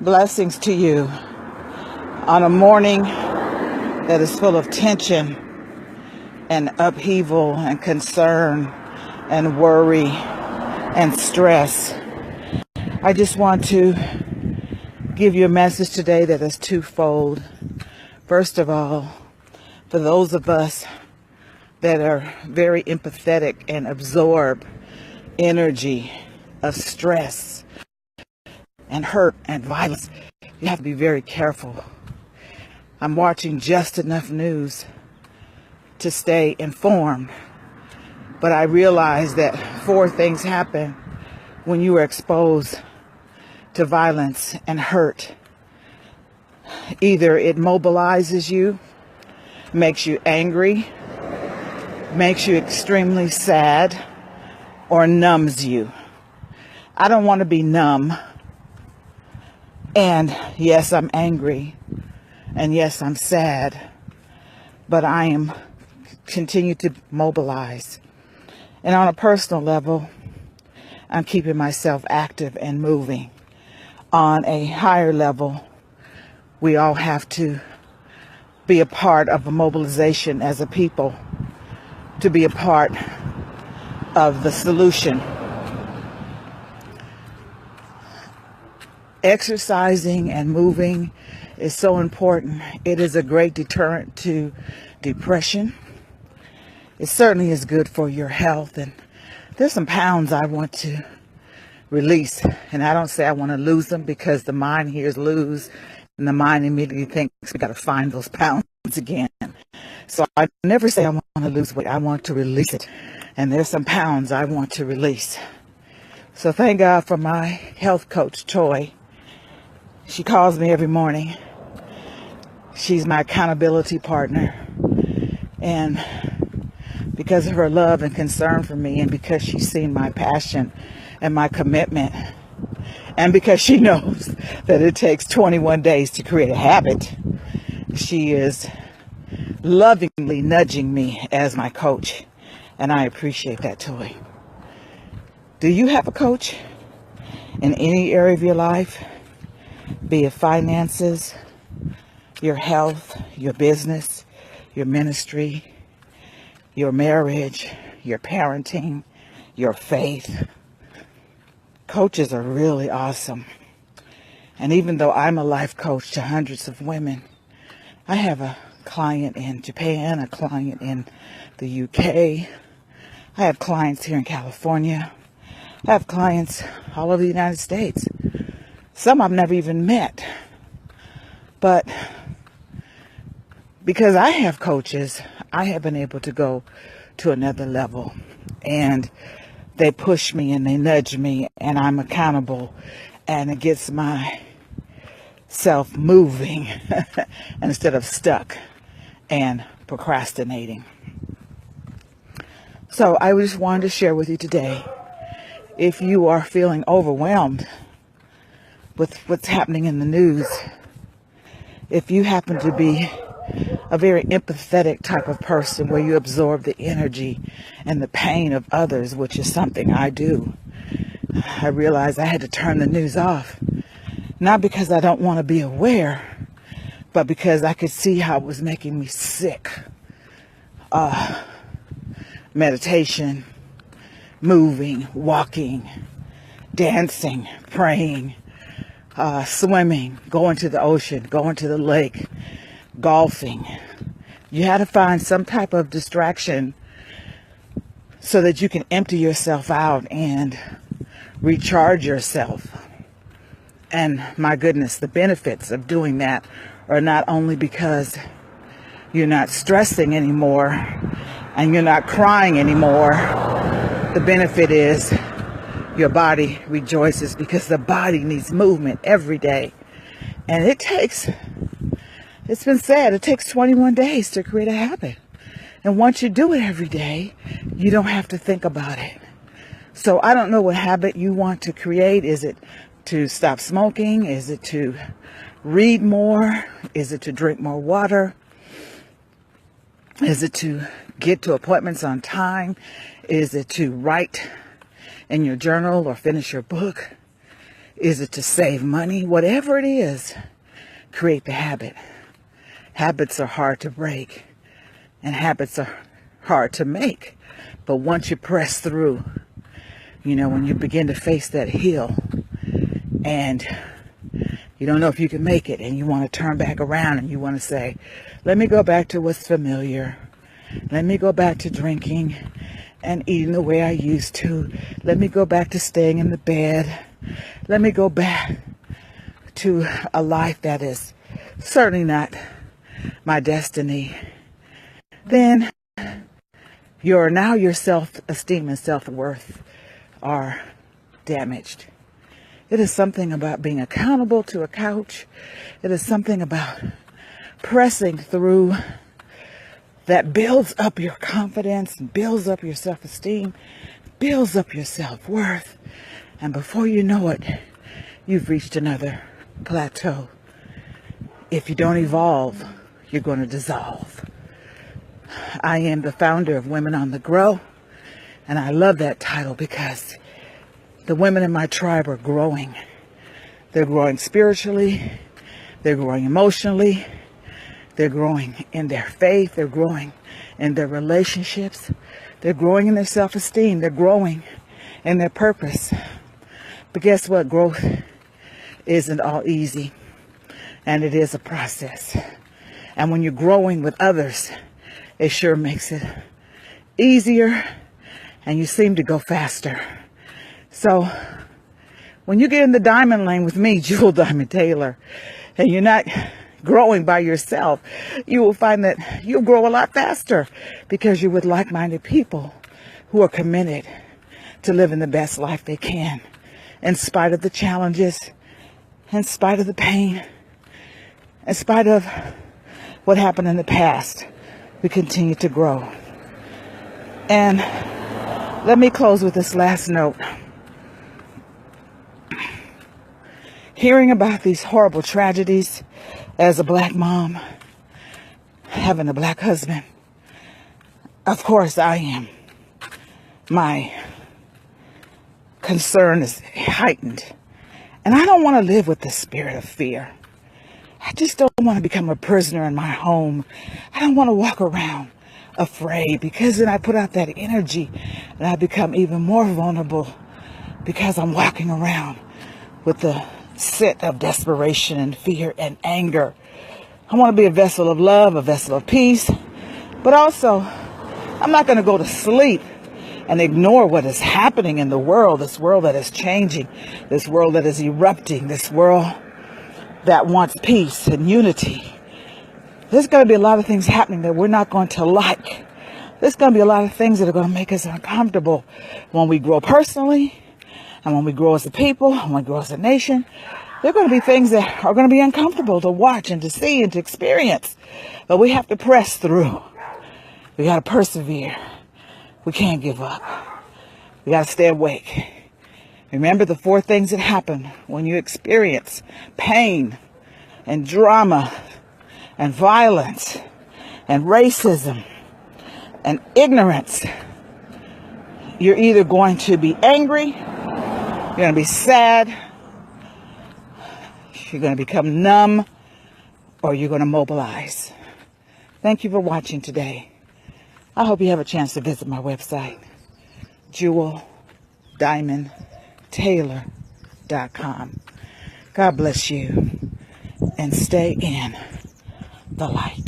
Blessings to you on a morning that is full of tension and upheaval and concern and worry and stress. I just want to give you a message today that is twofold. First of all, for those of us that are very empathetic and absorb energy of stress and hurt and violence, you have to be very careful. I'm watching just enough news to stay informed, but I realize that 4 things happen when you are exposed to violence and hurt. Either it mobilizes you, makes you angry, makes you extremely sad, or numbs you. I don't want to be numb. And yes, I'm angry. And yes, I'm sad. But I am continue to mobilize. And on a personal level, I'm keeping myself active and moving. On a higher level, we all have to be a part of a mobilization as a people, to be a part of the solution. Exercising and moving is so important. It is a great deterrent to depression. It certainly is good for your health. And there's some pounds I want to release. And I don't say I want to lose them, because the mind hears lose and the mind immediately thinks we got to find those pounds again. So I never say I want to lose weight. I want to release it. And there's some pounds I want to release. So thank God for my health coach, Toy. She calls me every morning. She's my accountability partner. And because of her love and concern for me, and because she's seen my passion and my commitment, and because she knows that it takes 21 days to create a habit, she is lovingly nudging me as my coach. And I appreciate that, Toy. Do you have a coach in any area of your life? Be it finances, your health, your business, your ministry, your marriage, your parenting, your faith. Coaches are really awesome. And even though I'm a life coach to hundreds of women, I have a client in Japan, a client in the UK. I have clients here in California. I have clients all over the United States. Some I've never even met. But because I have coaches, I have been able to go to another level. And they push me and they nudge me, and I'm accountable. And it gets my self moving instead of stuck and procrastinating. So I just wanted to share with you today, if you are feeling overwhelmed with what's happening in the news, if you happen to be a very empathetic type of person where you absorb the energy and the pain of others, which is something I do, I realized I had to turn the news off. Not because I don't want to be aware, but because I could see how it was making me sick. Meditation, moving, walking, dancing, praying, swimming, going to the ocean, going to the lake, golfing. You had to find some type of distraction so that you can empty yourself out and recharge yourself. And my goodness, the benefits of doing that are not only because you're not stressing anymore and you're not crying anymore. The benefit is your body rejoices, because the body needs movement every day. And it's been said, it takes 21 days to create a habit. And once you do it every day, you don't have to think about it. So I don't know what habit you want to create. Is it to stop smoking? Is it to read more? Is it to drink more water? Is it to get to appointments on time? Is it to write in your journal or finish your book? Is it to save money? Whatever it is, create the habit. Habits are hard to break, and habits are hard to make. But once you press through, when you begin to face that hill and you don't know if you can make it, and you want to turn back around and you want to say, let me go back to what's familiar. Let me go back to drinking and eating the way I used to. Let me go back to staying in the bed. Let me go back to a life that is certainly not my destiny. Then your self-esteem and self-worth are damaged. It is something about being accountable to a couch. It is something about pressing through that builds up your confidence, builds up your self-esteem, builds up your self-worth. And before you know it, you've reached another plateau. If you don't evolve, you're going to dissolve. I am the founder of Women on the Grow, and I love that title because the women in my tribe are growing. They're growing spiritually. They're growing emotionally. They're growing in their faith. They're growing in their relationships. They're growing in their self-esteem. They're growing in their purpose. But guess what? Growth isn't all easy, and it is a process. And when you're growing with others, it sure makes it easier, and you seem to go faster. So when you get in the diamond lane with me, Jewel Diamond Taylor, and you're not growing by yourself, you will find that you'll grow a lot faster because you're with like-minded people who are committed to living the best life they can, in spite of the challenges, in spite of the pain, in spite of what happened in the past. We continue to grow. And let me close with this last note. Hearing about these horrible tragedies as a black mom, having a black husband, of course I am. My concern is heightened. And I don't want to live with the spirit of fear. I just don't want to become a prisoner in my home. I don't want to walk around afraid, because then I put out that energy and I become even more vulnerable because I'm walking around with the scent of desperation and fear and anger. I want to be a vessel of love, a vessel of peace, but also I'm not going to go to sleep and ignore what is happening in the world, this world that is changing, this world that is erupting, this world that wants peace and unity. There's going to be a lot of things happening that we're not going to like. There's going to be a lot of things that are going to make us uncomfortable when we grow personally, and when we grow as a people, when we grow as a nation. There are going to be things that are going to be uncomfortable to watch and to see and to experience. But we have to press through. We got to persevere. We can't give up. We got to stay awake. Remember the 4 things that happen when you experience pain and drama and violence and racism and ignorance. You're either going to be angry, you're going to be sad, you're going to become numb, or you're going to mobilize. Thank you for watching today. I hope you have a chance to visit my website, JewelDiamondTaylor.com. God bless you, and stay in the light.